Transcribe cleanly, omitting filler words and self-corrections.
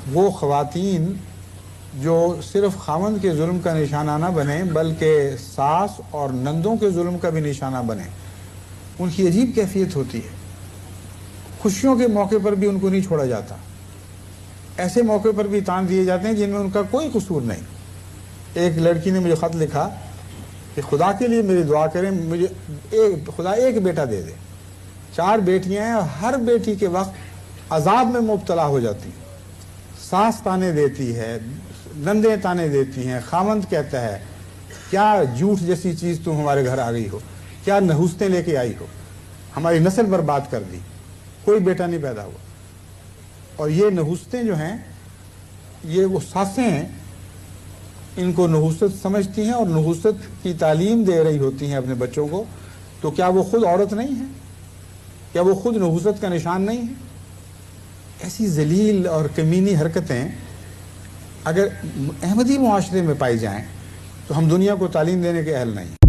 وہ خواتین جو صرف خاوند کے ظلم کا نشانہ نہ بنیں بلکہ ساس اور نندوں کے ظلم کا بھی نشانہ بنیں، ان کی عجیب کیفیت ہوتی ہے۔ خوشیوں کے موقع پر بھی ان کو نہیں چھوڑا جاتا، ایسے موقع پر بھی تان دیے جاتے ہیں جن میں ان کا کوئی قصور نہیں۔ ایک لڑکی نے مجھے خط لکھا کہ خدا کے لیے میری دعا کریں، مجھے خدا ایک بیٹا دے دے۔ 4 بیٹیاں ہیں اور ہر بیٹی کے وقت عذاب میں مبتلا ہو جاتی ہیں، ساس تانے دیتی ہے، نندیں تانے دیتی ہیں، خامند کہتا ہے کیا جھوٹ جیسی چیز تم ہمارے گھر آ گئی ہو، کیا نحوستیں لے کے آئی ہو، ہماری نسل برباد کر دی، کوئی بیٹا نہیں پیدا ہوا۔ اور یہ نحوستیں جو ہیں یہ وہ ساسیں ہیں، ان کو نحوست سمجھتی ہیں اور نحوست کی تعلیم دے رہی ہوتی ہیں اپنے بچوں کو، تو کیا وہ خود عورت نہیں ہے؟ کیا وہ خود نحوست کا نشان نہیں ہے؟ ایسی ذلیل اور کمینی حرکتیں اگر احمدی معاشرے میں پائی جائیں تو ہم دنیا کو تعلیم دینے کے اہل نہیں ہیں۔